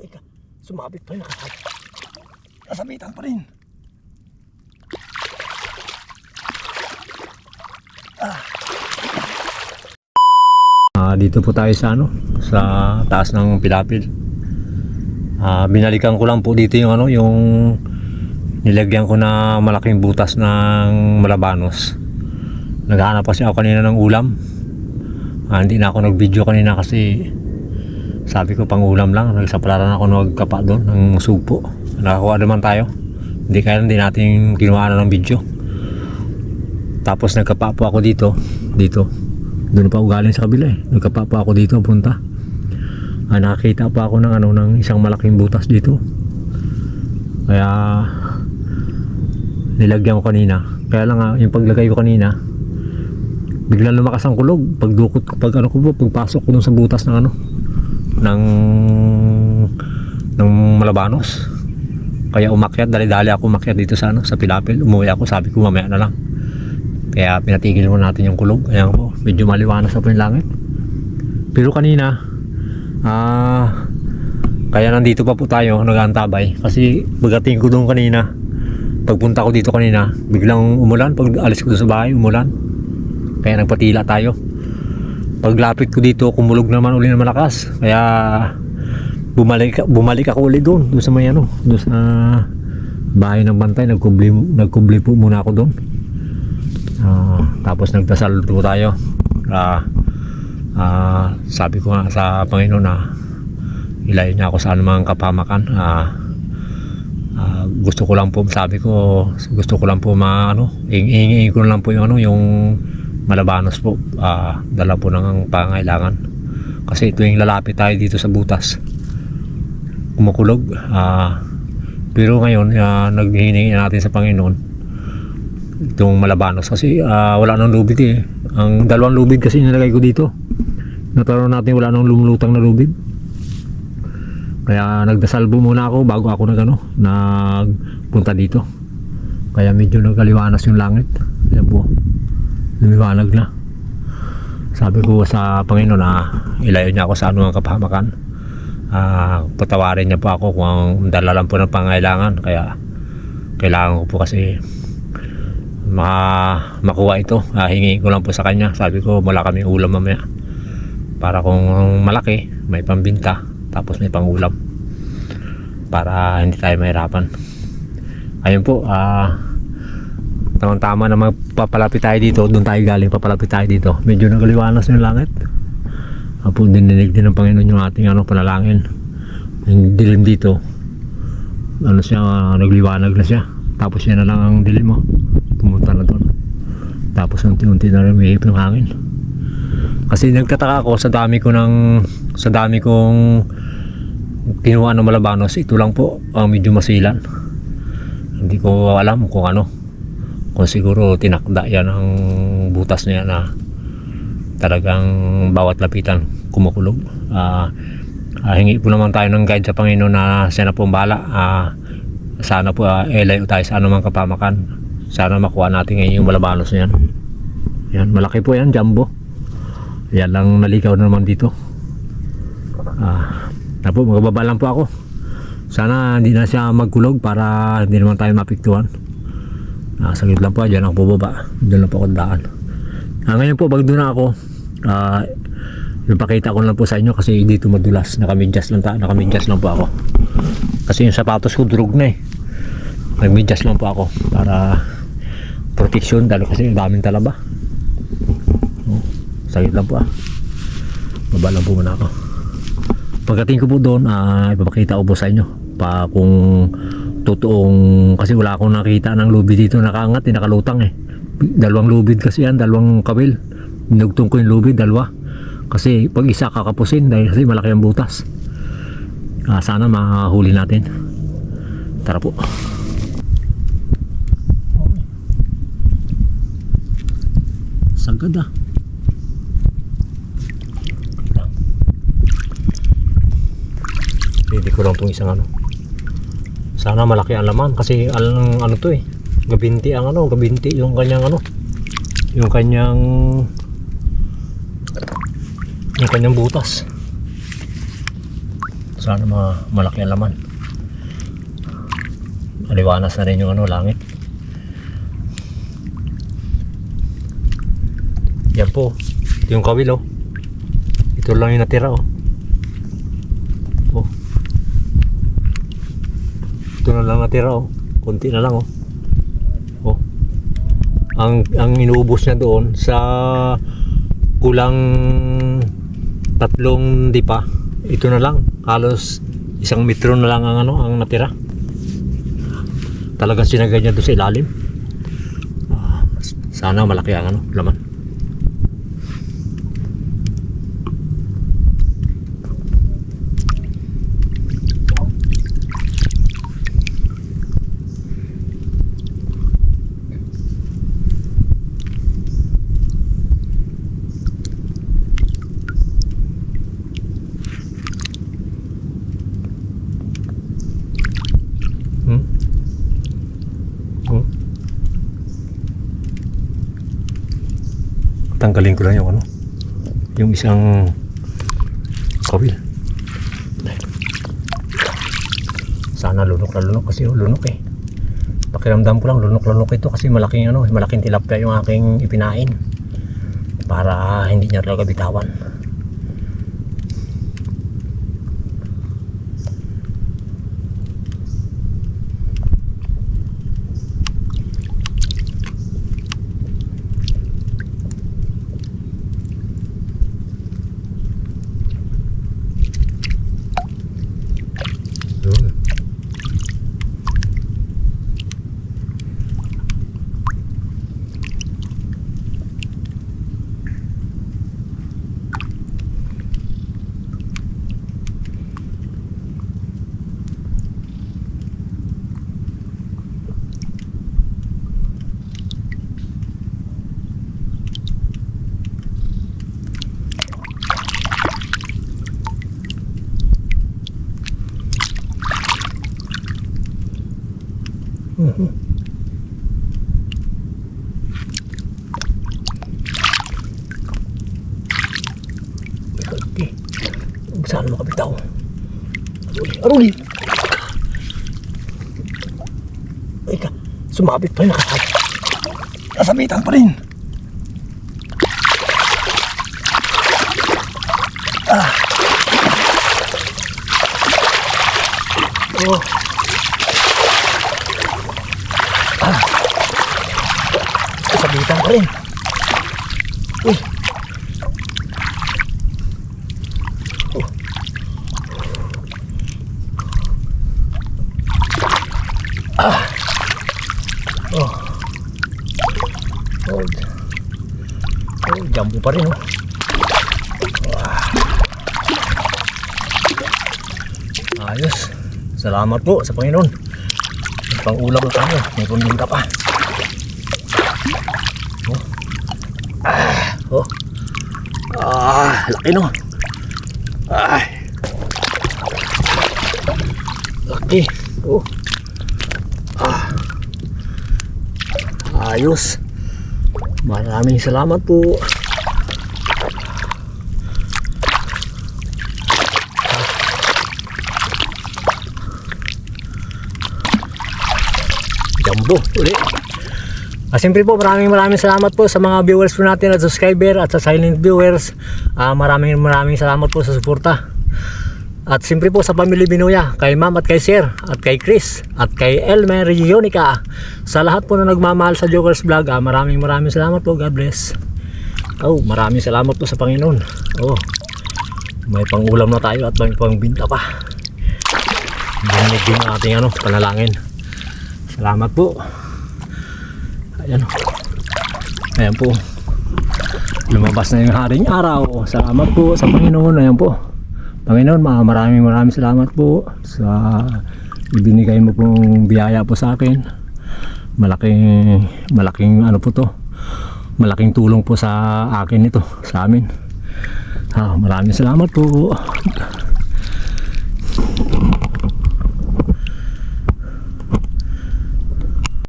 Ika, sumabit pa yun. Nasabitan pa rin. Dito po tayo sa sa taas ng Pilapil. Binalikan ko lang po dito yung yung nilagyan ko na malaking butas ng malabanos. Naghahanap kasi ako kanina ng ulam. Hindi na ako nag-video kanina kasi sabi ko pang ulam lang. Nagsapalaran ako nagkapa doon ng sugpo. Nakakuha naman tayo. Hindi natin kinuha ng video. Tapos nagkapa po ako dito. Doon pa ako galing sa kabila eh. Nagkapa po ako dito punta. Nakakita pa ako ng isang malaking butas dito. Kaya nilagyan ko kanina. Kaya lang yung paglagay ko kanina, biglang lumakas ang kulog. Pagpasok ko dun sa butas ng ng malabanos. Kaya umakyat, dali-dali ako umakyat dito sa Pilapil. Umuwi ako, sabi ko mamaya na lang. Kaya pinatigil mo natin yung kulog. Ayan po, medyo maliwanag sa po yung langit. Pero kanina, kaya nandito pa po tayo nag-aantabay. Kasi pagdating ko doon kanina, pagpunta ko dito kanina, biglang umulan. Pag alis ko doon sa bahay, umulan. Kaya nagpatila tayo. Paglapit ko dito, kumulog naman uli na malakas. Kaya bumalik ako uli doon sa may doon sa bahay ng bantay. Nagkubli po muna ako doon. Tapos nagdasal po tayo. Sabi ko nga sa Panginoon na ilayo niya ako sa anumang kapamakan. Gusto ko lang po hingi ko lang po yung malabanos po. Dala po ng pangailangan. Kasi ito yung lalapit tayo dito sa butas. Kumukulog. Pero ngayon, naghihingi natin sa Panginoon itong malabanos kasi wala nang lubid eh. Ang dalawang lubid kasi nilagay ko dito. Nataro natin wala nang lumulutang na lubid. Kaya nagdasalbo muna ako bago ako nagpunta dito. Kaya medyo nagkaliwanas yung langit. Ayan po. Lumiwanag na. Sabi ko sa Panginoon na ilayo niya ako sa anumang kapahamakan. Patawarin niya po ako kung dala lang po ng pangailangan. Kaya kailangan ko po kasi makuha ito. Hingi ko lang po sa kanya. Sabi ko wala kaming ulam mamaya. Para kung malaki, may pambinta. Tapos may pangulam. Para hindi tayo mahirapan. Ayun po. Tama-tama na magpapalapit tayo dito. Doon tayo galing, papalapit tayo dito. Medyo nagaliwanas yung langit. Apo dininig din ng Panginoon yung ating panalangin. Yung dilim dito. Nagliwanag na siya. Tapos yan na lang ang dilim mo. Pumunta na doon. Tapos unti-unti na rin may ihip ng hangin. Kasi nagtataka ako sa dami kong kinuha ng malabanos. Ito lang po ang medyo masilan. Hindi ko alam kung kung siguro tinakda yan ang butas niya na talagang bawat lapitan kumukulog. Hingi po naman tayo ng guide sa Panginoon na siya na po ang bahala. Sana po ilayo tayo sa anumang kapamakan. Sana makuha natin ngayon yung malabanos niyan. Yan, malaki po yan, jumbo. Yan lang naligaw na naman dito. Napo, magbaba lang po ako. Sana hindi na siya magkulog para hindi naman tayo mapiktuhan. Saglit lang po, dyan ako bubaba. Dyan lang po ako daan. Ngayon po, pag doon na ako, yung pakita ko lang po sa inyo kasi dito madulas. Nakamidyas lang po ako. Kasi yung sapatos ko durog na eh. Nagmidyas lang po ako para protection dahil kasi daming talaba. Saglit lang po baba lang po muna ako. Pagdating ko po doon, ipapakita ko po sa inyo kung totoong, kasi wala akong nakita ng lubid dito nakaangat, nakalutang eh. Dalawang lubid kasi yan, dalawang kawil. Dinugtong ko yung lubid, dalawa. Kasi pag isa kakapusin dahil kasi malaki ang butas. Sana mahuli natin. Tara po. Sagad Pwede ko lang itong isang sana malaki ang laman kasi to eh. Gabinti ang gabinti yung kanyang yung kanyang butas. Sana malaki ang laman. Aliwanas na rin yung langit. Yan po. Ito yung kawil oh. Ito lang yung natira oh. Oh. Ito na lang natira oh. Kunti na lang oh. Oh. Ang inuubos niya doon sa kulang 3 dipa. Ito na lang. Halos 1 metro na lang ang natira. Talagang sinagay niya doon sa ilalim. Sana malaki ang laman. Tanggalin ko lang yung isang kawil. Sana lunok na lunok kasi lunok eh. Pakiramdam ko lang lunok ito kasi malaking tilapia yung aking ipinain para hindi niya talaga bitawan. Okay. Saan makabitaw? Aruli! Ay ka, sumabit pa yun. Kasabitan pa rin. Oh. Kasabitan pa rin. Uy. Oh. Jumbo pa rin oh. Ayos. Salamat po sa Panginoon. Pang ulam na tayo. May pambinta pa. Laki no. Laki. Ayos. Maraming salamat po. Jumbo ulit. Siyempre po maraming salamat po sa mga viewers po natin at subscriber at sa silent viewers. Maraming salamat po sa suporta. At siyempre po sa Pamilya Binoya, kay Ma'am at kay Sir, at kay Chris, at kay Elmer Regionica. Sa lahat po na nagmamahal sa Jokers Vlog, maraming salamat po. God bless. Maraming salamat po sa Panginoon. May pangulam na tayo at may pangbinta pa. Bumalik din ang ating panalangin. Salamat po. Ayan po. Lumabas na yung haring araw. Salamat po sa Panginoon. Ayan po. Panginoon, maraming salamat po sa ibinigay mo pong biyaya po sa akin. Malaking po to. Malaking tulong po sa akin ito, sa amin. Maraming salamat po.